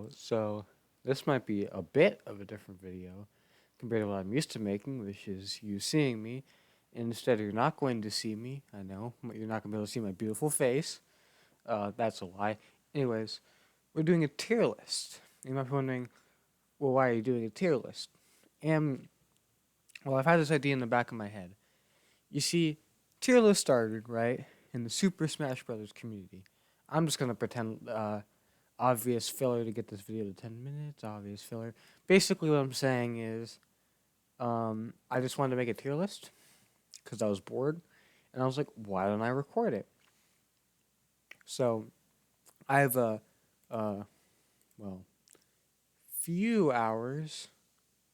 So this might be a bit of a different video compared to what I'm used to making, which is you seeing me. Instead, you're not going to see me. I know, but you're not going to be able to see my beautiful face. That's a lie. Anyways, we're doing a tier list. You might be wondering, well, why are you doing a tier list? And, well, I've had this idea in the back of my head. You see, tier list started, right, in the Super Smash Brothers community. I'm just going to pretend obvious filler to get this video to 10 minutes, obvious filler. Basically, what I'm saying is I just wanted to make a tier list because I was bored. And I was like, why don't I record it? So I have a well, few hours.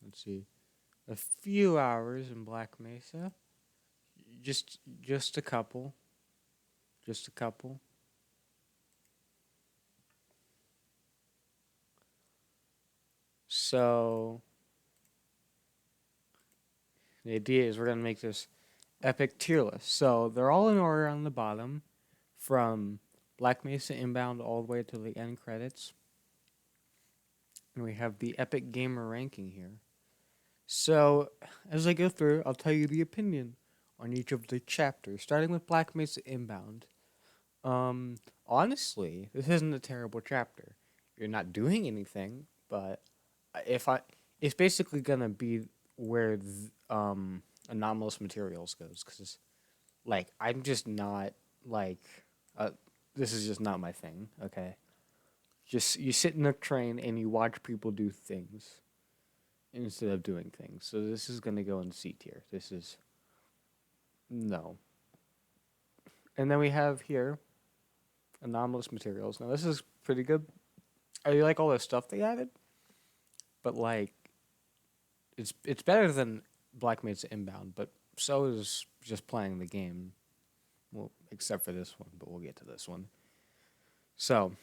Let's see, a few hours in Black Mesa. Just a couple. Just a couple. So the idea is we're gonna make this epic tier list. So they're all in order on the bottom, from Black Mesa Inbound all the way to the end credits. And we have the epic gamer ranking here. So as I go through, I'll tell you the opinion on each of the chapters, starting with Black Mesa Inbound. Honestly, this isn't a terrible chapter. You're not doing anything, but if I, it's basically gonna be where anomalous materials goes, because like I'm just not like, uh, this is just not my thing. Okay, just you sit in a train and you watch people do things instead of doing things. So this is gonna go in C tier. This is no. And then we have here anomalous materials. Now this is pretty good. I like all the stuff they added, but like it's better than Black Mesa Inbound, but so is just playing the game. Well, except for this one, but we'll get to this one. So,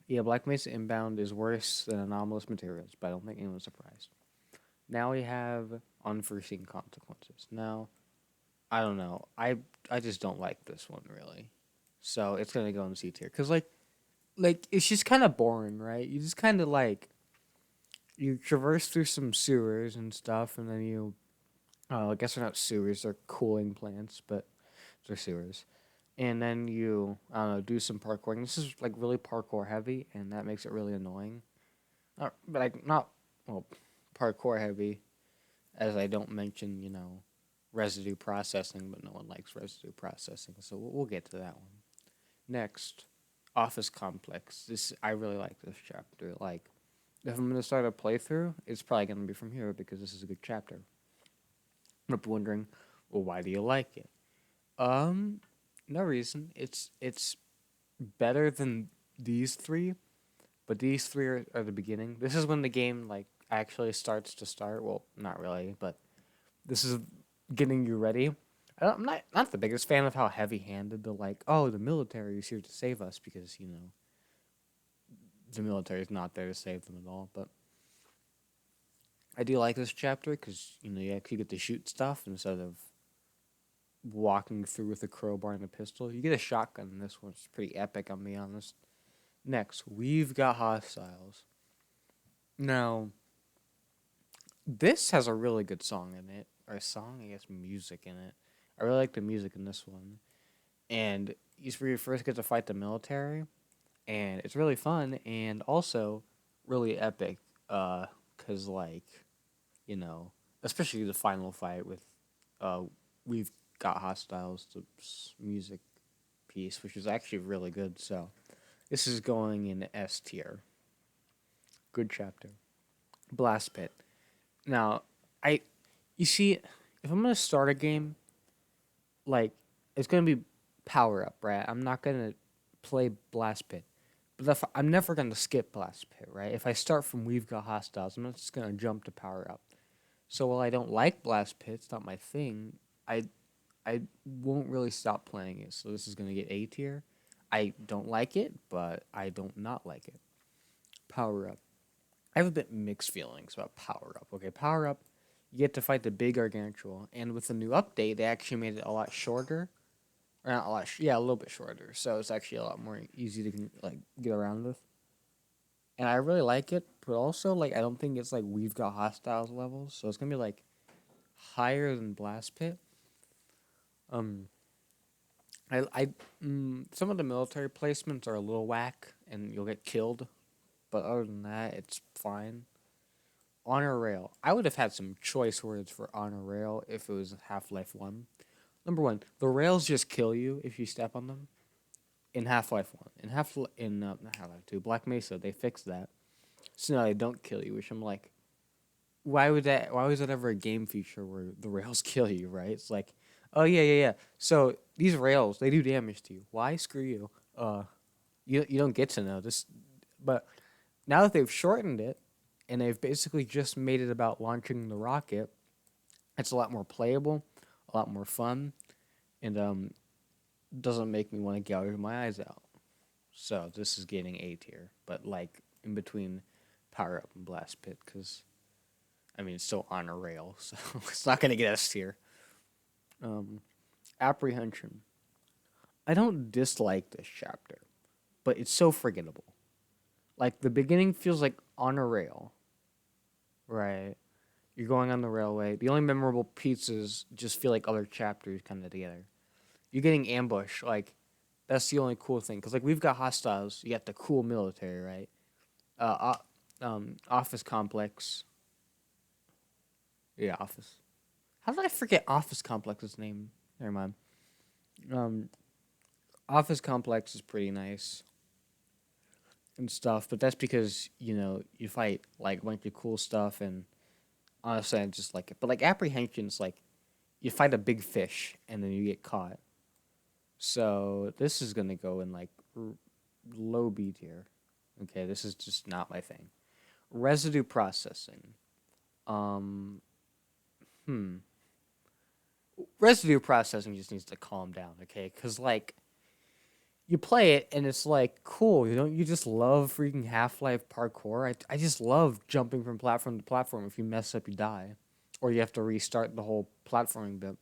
yeah, Black Mesa Inbound is worse than Anomalous Materials, but I don't think anyone's surprised. Now we have Unforeseen Consequences. Now, I don't know. I just don't like this one really. So it's gonna go in C tier because like it's just kind of boring, right? You just kind of like you traverse through some sewers and stuff, and then you I guess they're not sewers; they're cooling plants, but they're sewers. And then you I don't know do some parkouring. This is like really parkour heavy, and that makes it really annoying. But like not well parkour heavy, as I don't mention residue processing, but no one likes residue processing, so we'll get to that one. Next, Office Complex. This I really like this chapter. Like, if I'm gonna start a playthrough, it's probably gonna be from here because this is a good chapter. I'm wondering, well, why do you like it? Um, no reason. It's better than these three, but these three are the beginning. This is when the game like actually starts to start. Well, not really, but this is getting you ready. I'm not the biggest fan of how heavy-handed the like. Oh, the military is here to save us because the military is not there to save them at all. But I do like this chapter because you actually get to shoot stuff instead of walking through with a crowbar and a pistol. You get a shotgun in this one. It's pretty epic, I'll be honest. Next, we've got hostiles. Now, this has a really good song in it. Or a song, I guess, music in it. I really like the music in this one. And it's where you first get to fight the military. And it's really fun and also really epic. Because, like, especially the final fight with uh, we've got hostiles, the music piece, which is actually really good. So this is going in S tier. Good chapter. Blast Pit. Now, I, you see, if I'm gonna start a game, like it's gonna be power up, right? I'm not gonna play Blast Pit, but if I'm never gonna skip Blast Pit, right? If I start from We've Got Hostiles, I'm not just gonna jump to power up. So while I don't like Blast Pit, it's not my thing. I I won't really stop playing it. So this is gonna get A tier. I don't like it, but I don't not like it. Power up. I have a bit mixed feelings about Power Up. Okay, Power Up, you get to fight the big Gargantuan, and with the new update, they actually made it a lot shorter, or not a lot, yeah, a little bit shorter. So it's actually a lot more easy to like get around with. and I really like it. But also, like, I don't think it's like we've got hostiles levels, so it's gonna be like higher than Blast Pit. Um, some of the military placements are a little whack, and you'll get killed. But other than that, it's fine. Honor Rail. I would have had some choice words for Honor Rail if it was Half-Life 1. Number one, the rails just kill you if you step on them. In Half-Life 1. Not Half-Life 2, Black Mesa, they fixed that. So now they don't kill you, which I'm like, why was that ever a game feature where the rails kill you, right? It's like, oh yeah. So these rails, they do damage to you. Why? Screw you. You don't get to know this, but now that they've shortened it and they've basically just made it about launching the rocket, it's a lot more playable, a lot more fun, and doesn't make me want to gouge my eyes out. So this is getting A tier, but like in between Power Up and Blast Pit, because I mean it's still on a rail, so it's not gonna get S tier. Apprehension. I don't dislike this chapter, but it's so forgettable. Like the beginning feels like on a rail, right? You're going on the railway. The only memorable pieces just feel like other chapters kind of together. You're getting ambushed. Like that's the only cool thing. Cause like we've got hostiles. You got the cool military, right? Office complex. Yeah, office. How did I forget office complex's name? Never mind. Um, office complex is pretty nice and stuff, but that's because you fight like a bunch of cool stuff, and honestly, I just like it. But like apprehension's like you fight a big fish and then you get caught. So this is gonna go in like low B tier. Okay, this is just not my thing. Residue processing. Um, hmm. Residue processing just needs to calm down, okay? Because like you play it and it's like cool. You just love freaking Half-Life parkour. I just love jumping from platform to platform. If you mess up, you die, or you have to restart the whole platforming bit.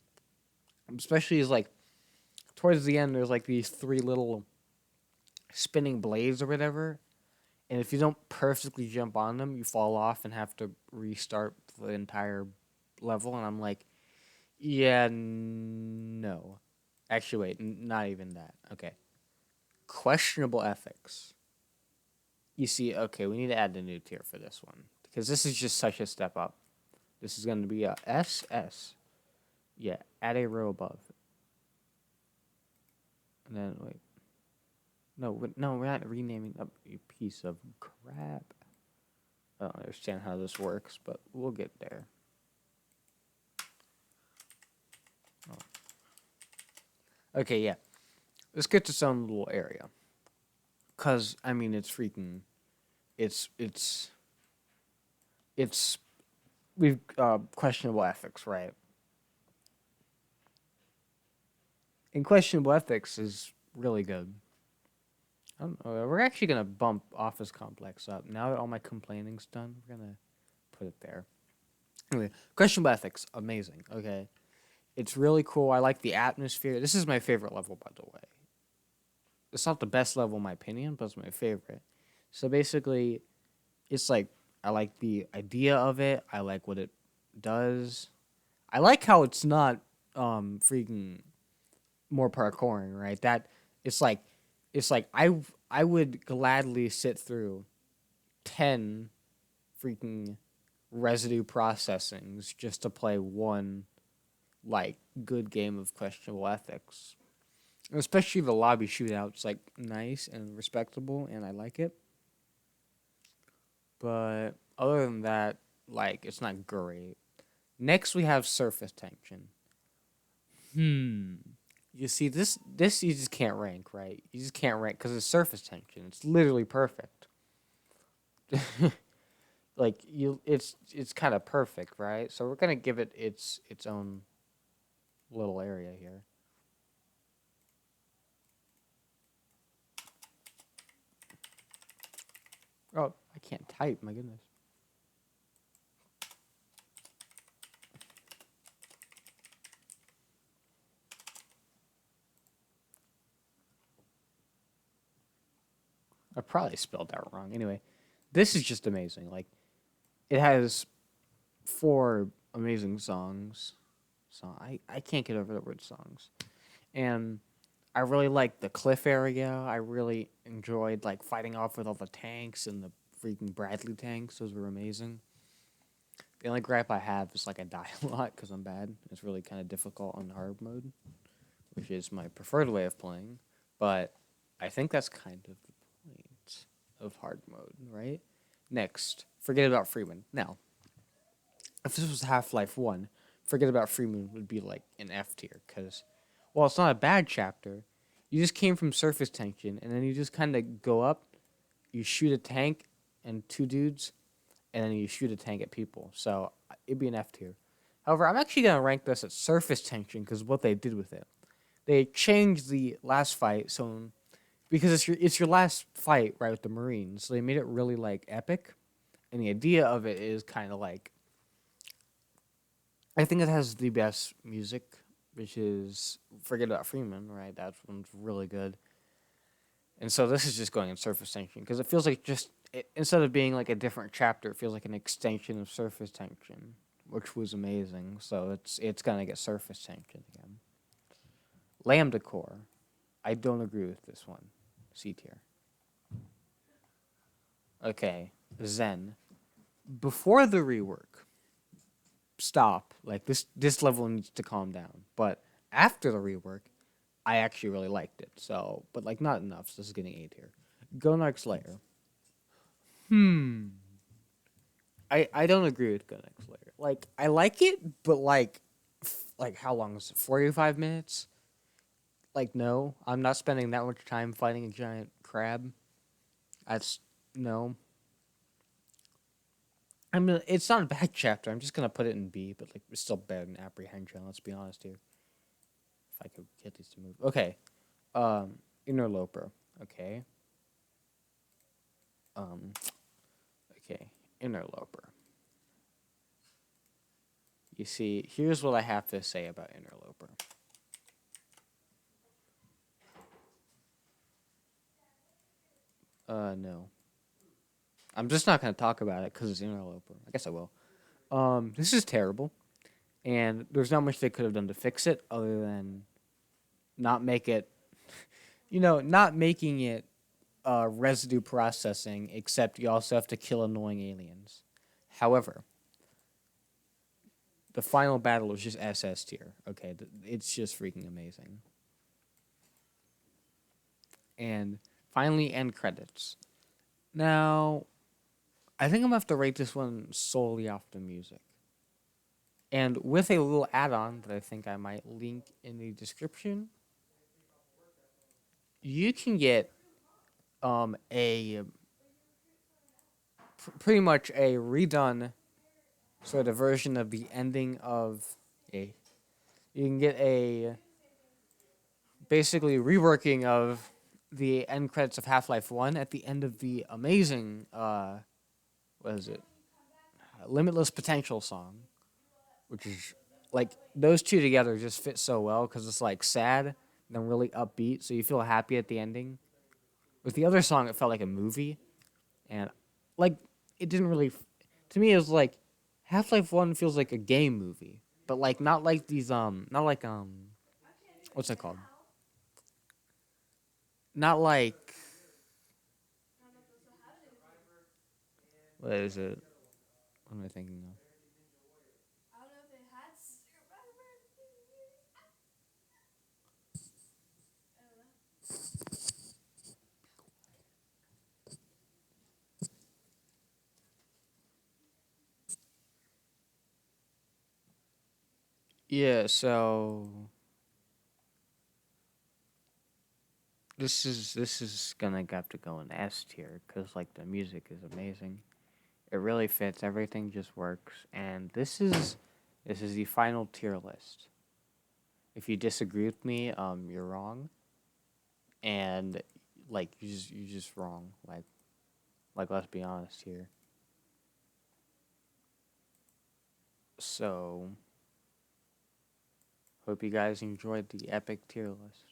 Especially as like towards the end, there's like these three little spinning blades or whatever, and if you don't perfectly jump on them, you fall off and have to restart the entire level. And I'm like, yeah, no. Actually, wait, not even that. Okay. Questionable ethics. You see, okay, we need to add a new tier for this one because this is just such a step up. This is going to be a SS. Yeah, add a row above. And then, wait. No, we're not renaming a piece of crap. I don't understand how this works, but we'll get there. Oh. Okay, yeah. Let's get to some little area. Cause I mean, it's freaking, it's it's we've questionable ethics, right? And questionable ethics is really good. I don't know, we're actually gonna bump Office Complex up now that all my complaining's done. We're gonna put it there. Anyway, questionable ethics, amazing. Okay, it's really cool. I like the atmosphere. This is my favorite level, by the way. It's not the best level in my opinion, but it's my favorite. So basically, it's like I like the idea of it. I like what it does. I like how it's not freaking more parkouring, right? That it's like I would gladly sit through 10 freaking residue processings just to play one like good game of questionable ethics. Especially the lobby shootout's like nice and respectable and I like it. But other than that, like it's not great. Next we have surface tension. You see this you just can't rank, right? You just can't rank cuz it's surface tension. It's literally perfect. Like it's kind of perfect, right? So we're going to give it its own little area here. Oh, I can't type, my goodness. I probably spelled that wrong. Anyway, This is just amazing. Like it has four amazing songs. So I can't get over the word songs. And I really liked the cliff area. I really enjoyed like fighting off with all the tanks and the freaking Bradley tanks. Those were amazing. The only gripe I have is like I die a lot because I'm bad. It's really kind of difficult on hard mode, which is my preferred way of playing. But I think that's kind of the point of hard mode, right? Next, forget about Freeman. Now, if this was Half-Life 1, forget about Freeman would be like an F tier because, well, it's not a bad chapter. You just came from surface tension, and then you just kind of go up, you shoot a tank and two dudes, and then you shoot a tank at people. So it'd be an F tier. However, I'm actually gonna rank this at surface tension because what they did with it. They changed the last fight, so because it's your last fight, right, with the Marines. So they made it really like epic, and the idea of it is kind of like I think it has the best music, which is forget about Freeman, right? That one's really good. And so this is just going in surface tension because it feels like instead of being like a different chapter, it feels like an extension of surface tension, which was amazing. So it's gonna get surface tension again. Lambda core, I don't agree with this one. C tier. Okay, Zen. Before the rework, stop. Like this level needs to calm down. But after the rework, I actually really liked it. So, but like not enough. So this is getting A tier. Gonarch's Lair. Hmm. I don't agree with Gonarch's Lair. Like I like it, but like how long is it? 45 minutes? Like no, I'm not spending that much time fighting a giant crab. That's no. I mean, it's not a bad chapter. I'm just gonna put it in B, but like it's still better than Apprehension. Let's be honest here. If I could get these to move. Okay. Interloper. Okay. Um. Okay. Interloper. You see, here's what I have to say about Interloper. No. I'm just not gonna talk about it because it's Interloper. I guess I will. This is terrible, and there's not much they could have done to fix it other than not make it, not making it residue processing, except you also have to kill annoying aliens. However, the final battle is just SS tier. Okay, it's just freaking amazing. And finally, end credits. Now, I think I'm gonna have to rate this one solely off the music. And with a little add on that I think I might link in the description, you can get a pretty much a redone sort of version of the ending of a. You can get a basically reworking of the end credits of Half-Life 1 at the end of the amazing what is it? Limitless Potential song, which is like those two together just fit so well cuz it's like sad then really upbeat, so you feel happy at the ending. With the other song it felt like a movie and like it didn't really to me it was like Half-Life 1 feels like a game movie, but like not like these not like what's it called? Not like what is it? What am I thinking of? Yeah, so this is gonna have to go in S tier because like the music is amazing. It really fits. Everything just works, and this is the final tier list. If you disagree with me, you're wrong, and like you're just wrong. Like let's be honest here. So hope you guys enjoyed the epic tier list.